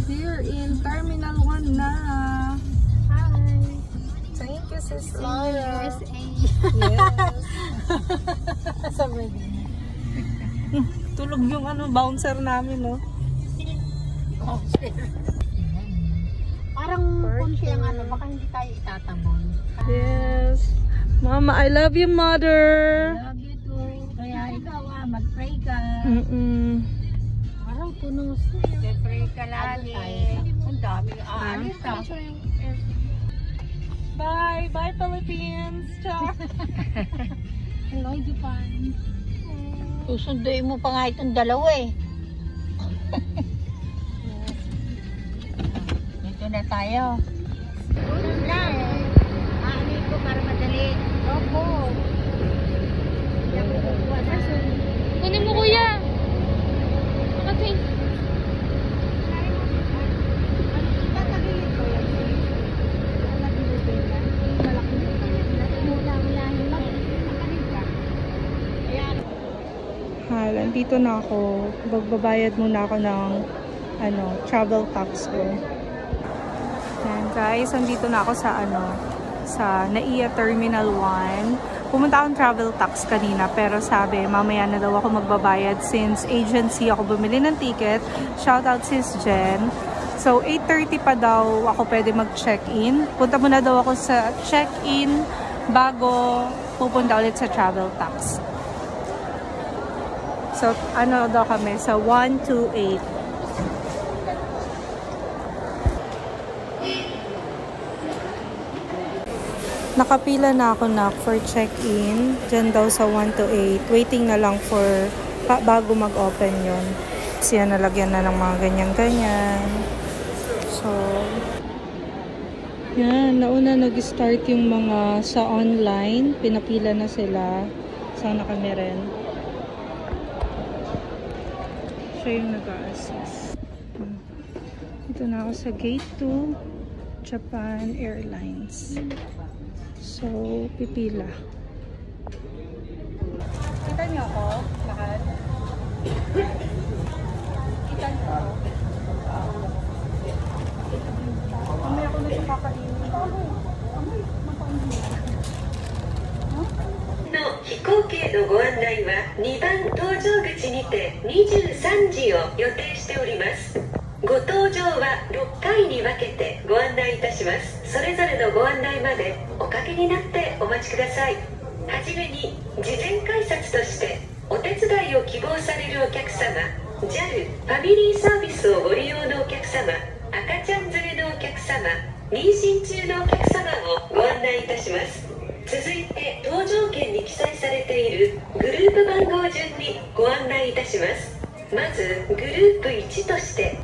We're in Terminal 1 na. Hi. Thank you, Sis Laura. USA. Yes. Sabi tulog yung bouncer namin, no? Parang kunti ang baka hindi tayo itatabon. Yes. Mama, I love you, Mother. Love you too. Kaya ikaw mag-pray ka. Parang puno siya. Pray ka lagi. Ang dami. Bye. Bye, Philippines. Ciao. Hello, Japan. Susunduin mo pa nga itong dalawa eh. Dito na tayo. Wala eh. Aanin ko para madali. Opo. Kunin mo, kuya. Naka-change. Nandito na ako. Magbabayad muna ako ng travel tax ko. Yan guys, nandito na ako sa sa NAIA Terminal 1. Pumunta akong travel tax kanina pero sabi mamaya na daw ako magbabayad since agency ako bumili ng ticket. Shout out Sis Jen. So 8:30 pa daw ako pwede mag-check-in. Punta muna daw ako sa check-in bago pupunta ulit sa travel tax. So, daw kami? Sa 128. Nakapila na ako for check-in. Diyan daw sa 128. Waiting na lang for bago mag-open yun. Kasi nalagyan na ng mga ganyan-ganyan. So, yan. Nauna nag-start yung mga sa online. Pinapila na sila. Sana kami rin. Siya yung nag-a-assist. Ito na ako sa gate 2 Japan Airlines. So, pipila. Kita niyo ako? Lahat? Kita niyo ako? Mamaya ako na siya kakainin. Makainin. 飛行機へのご案内は2番搭乗口にて23時を予定しております。ご搭乗は6回に分けてご案内いたします。それぞれのご案内までおかけになってお待ちください。はじめに事前改札としてお手伝いを希望されるお客様、 JAL ファミリーサービスをご利用のお客様、赤ちゃん連れのお客様、妊娠中のお客様をご案内いたします。続いて搭乗券に記載されているグループ番号順にご案内いたします。まずグループ1として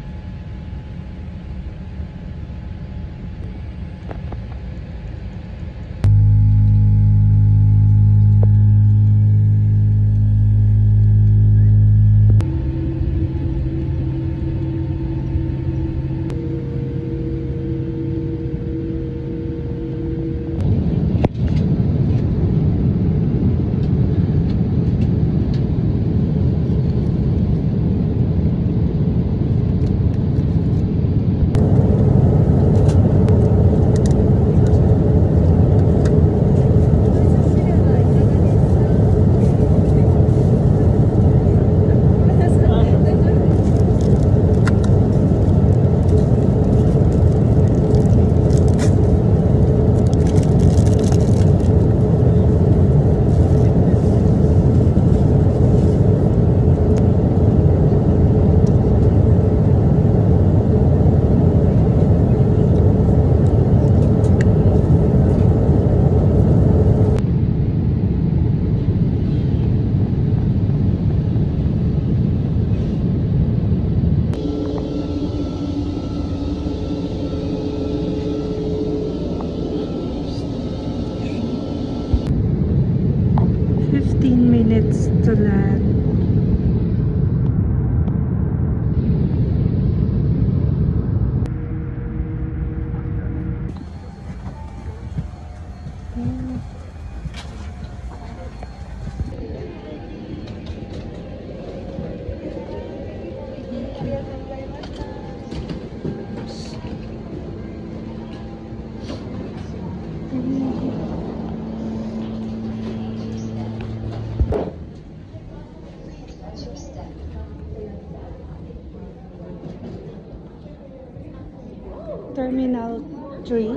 Terminal 3.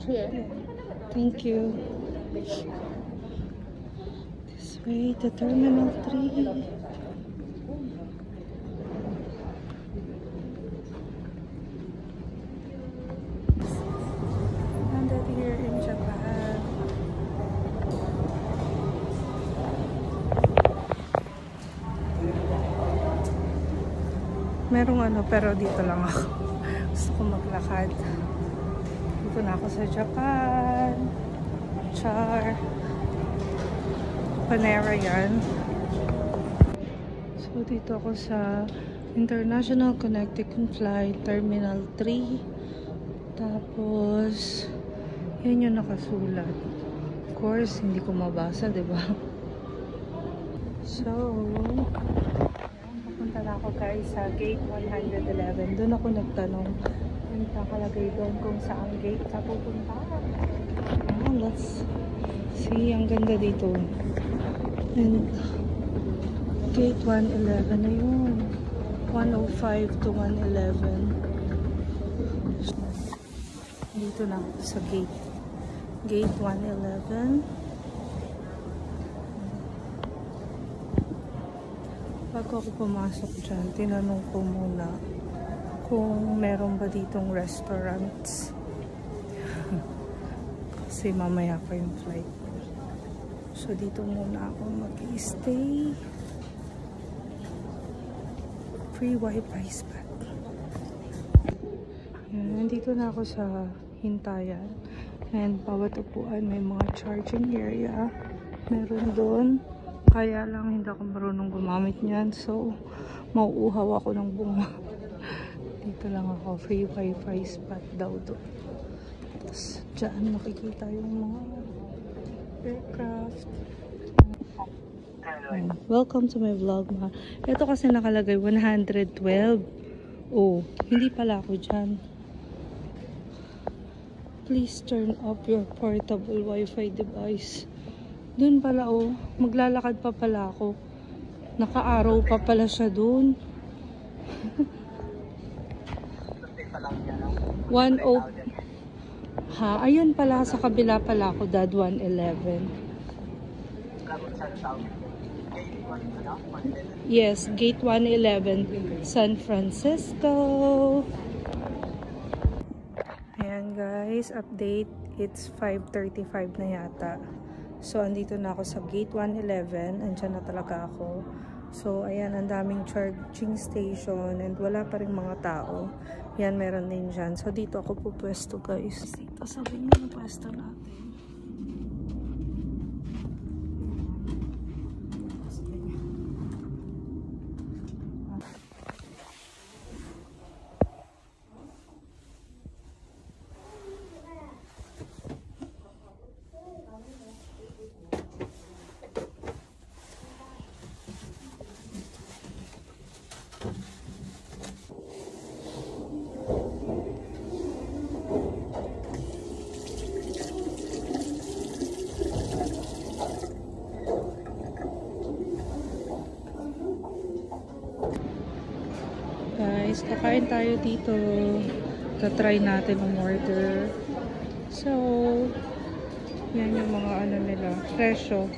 Here. Thank you. This way to Terminal 3. Landed here in Japan. Merong ano, pero dito lang ako. Gusto ko maglakad. Dito na ako sa Japan. Char. Panera yan. So, dito ako sa International Connecting Flight Terminal 3. Tapos, yan yung nakasulat. Of course, hindi ko mabasa, diba? So, papunta na ako guys sa gate 111. Doon ako nagtanong. Yung nakalagay doon kung saan gate sa pupunta. Let's see. Ang ganda dito. And gate 111 na yun. 105 to 111. Dito na ako sa gate. Gate 111. Bago ako pumasok dyan, tinanong ko muna kung meron ba ditong restaurants. Kasi mamaya pa yung flight. So, dito muna ako mag-stay. Free wifi spot. Nandito na ako sa hintayan. And bawat upuan may mga charging area. Meron doon. Kaya lang hindi ako marunong gumamit niyan. So, mauuhaw ako ng bunga. Dito lang ako. Free wifi spot daw doon. Tapos, dyan makikita yung mga aircraft. Welcome to my vlog, ma. Ito kasi nakalagay 112. Oh, hindi pala ako dyan. Please turn off your portable wifi device. Doon pala, oh. Maglalakad pa pala ako. Naka-arrow pa pala siya doon. 10. Ha, ayun pala. Sa kabila pala ako, Dad. 111. Yes, gate 111, San Francisco. Ayan guys, update. It's 5:35 na yata. So, andito na ako sa gate 111. Andyan na talaga ako. So, ayan, ang daming charging station and wala pa rin mga tao. Yan, meron din dyan. So, dito ako pupwesto guys. Dito, sabi niyo na pwesto natin. Guys, kakain tayo dito. Tatry natin ang order. So, yan yung mga ano nila, presyo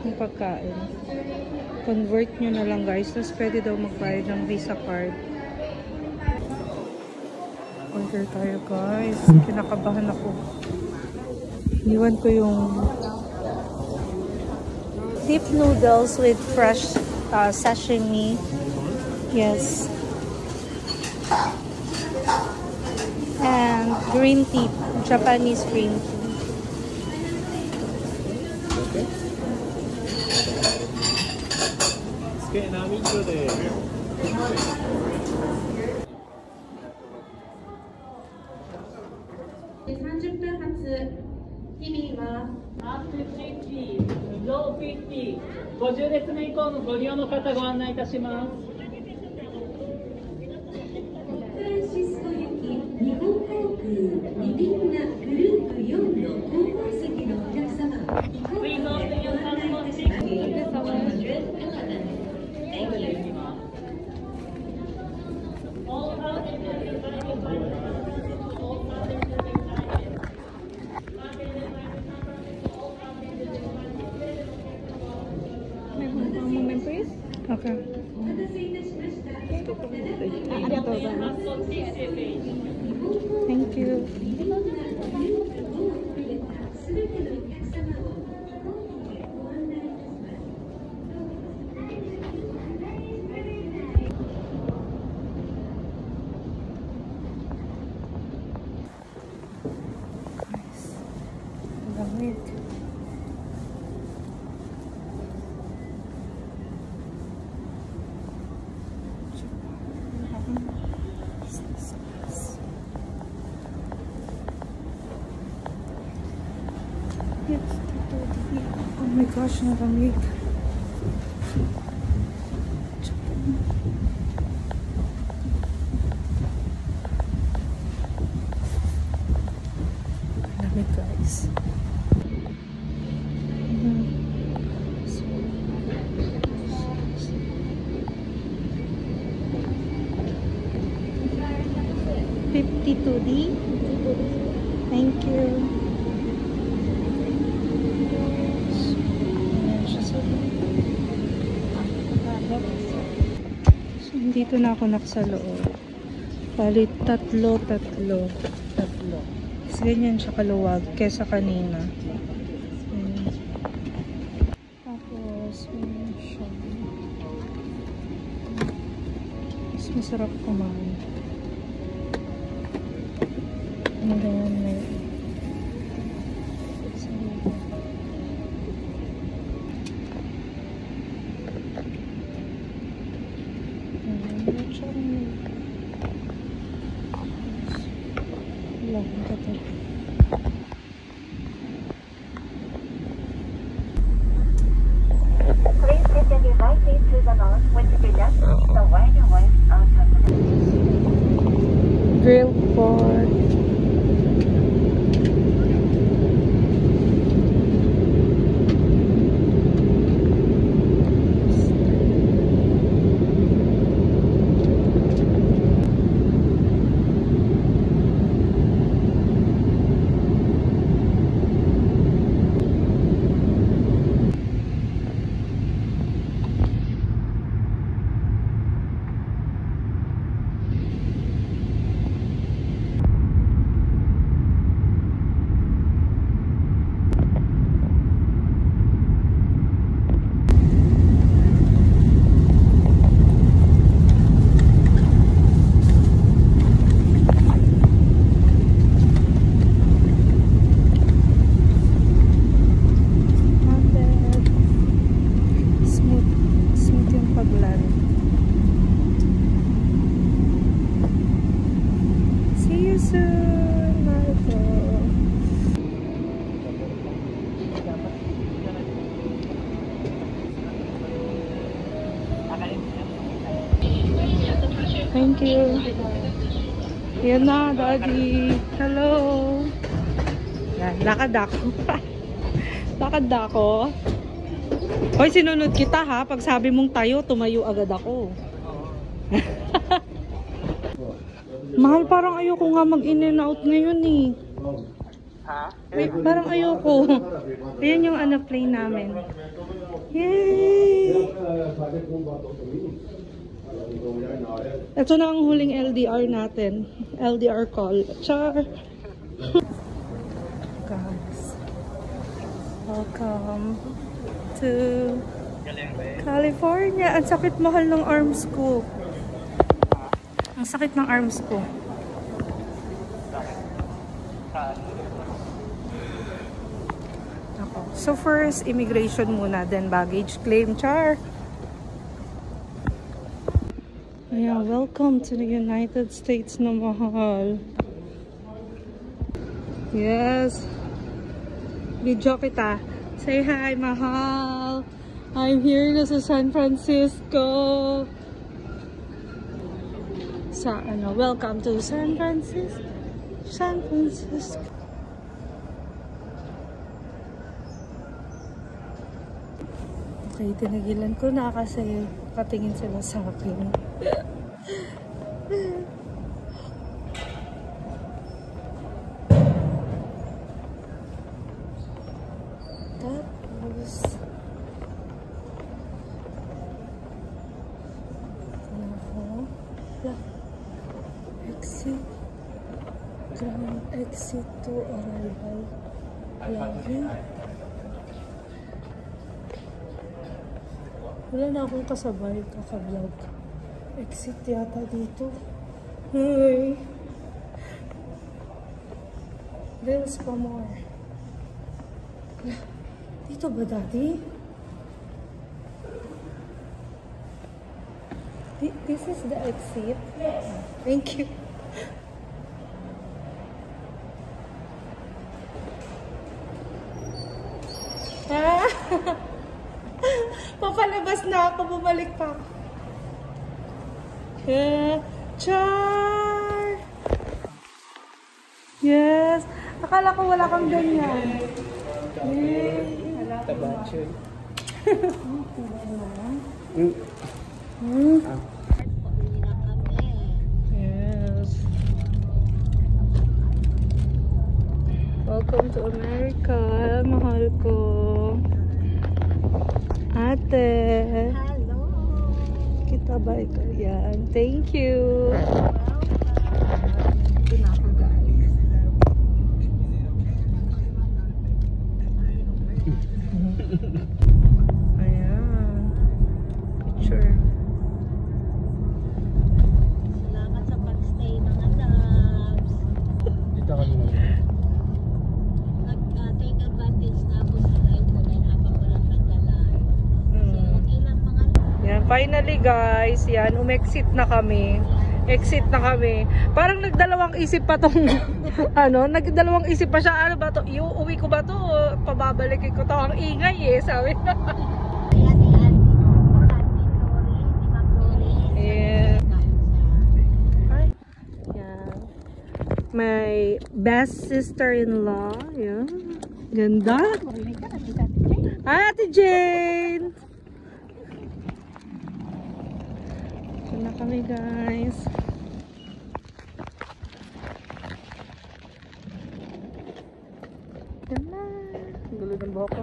ng pagkain. Convert nyo na lang guys. Tapos pwede daw magbayad ng Visa card. Order tayo guys. Kinakabahan ako. Iniwan ko yung deep noodles with fresh sashimi. Yes. And green tea, Japanese green tea. Okay. 30分発日々はロー50列目以降のご利用の方ご案内いたします。シスコ行き日本航空2便がグループ4の後方席のお客様を飛行機でご案内いたします。Thank you. Moment, please. Okay. お待たせいたしました。ありがとうございます。Thank you. すべてのお客様を飛行機でご案内いたします。Lamig. Oh my gosh, nalamig. Nalamig, guys. 52D. Thank you. So, dito na ako nakasa loob. Palit tatlo. Mas ganyan siya kaluwag kesa kanina. Tapos, siya. Mas masarap kumain. And then, may Please continue lightly to the north with the left, the wider way out of the grilled pork. Thank you. Yan na, Daddy. Hello. Yan, lakad ako. Lakad ako. Hoy, sinunod kita ha. Pag sabi mong tayo, tumayo agad ako. Mahal, parang ayoko nga mag-in and out ngayon eh. Ha? Wait, parang ayoko. Ayan yung plane namin. Yay! Ito na ang huling LDR natin. LDR call. Char! Guys, welcome to California. Ang sakit mahal ng arms ko. Ang sakit ng arms ko. Ako. So first, immigration muna, then baggage claim. Char! Ayan, welcome to the United States na mahal. Yes. Video kita. Say hi, mahal. I'm here na sa San Francisco. sa ano, welcome to San Francisco. San Francisco. Okay, tinagilan ko na kasi katingin sila sa akin. Tapos exit. Grand exit to arrival. Lobby. Wala na akong kasabay kaka-vlog. Exit yata dito. Hi! There's pa more. Dito ba, Daddy? This is the exit. Thank you. Papalabas na ako, bumalik pa ako. Char! Yes! Akala ko wala kang ganyan. Tabacho. Yes. Welcome to America, mahal ko. Ate. Hello. Kita ba ikaw yan? Thank you. Ayan. Picture. Salamat sa pag-stay mga loves. Dito kami mag- Nag-take advantage na ako sa live ko dahil habang walang nagla-live. So, okay lang mga Yan, finally guys, yan, umexit na kami. Exit na kami. Parang nagdalawang isip pa tong ano, nagdalawang isip pa siya, ano ba to? Iuwi ko ba to? O pababalikin ko to? Ang ingay eh, sabi na. Kaya si Andy Tori, di ba Tori? Yeah. Yan. My best sister-in-law. Yan. Ganda. Hi, Ate Jane! Ito na kami, guys. Yan na. Gulo ng buhok ko.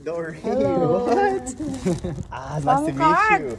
Doreen, Hello. what? Nice to meet you.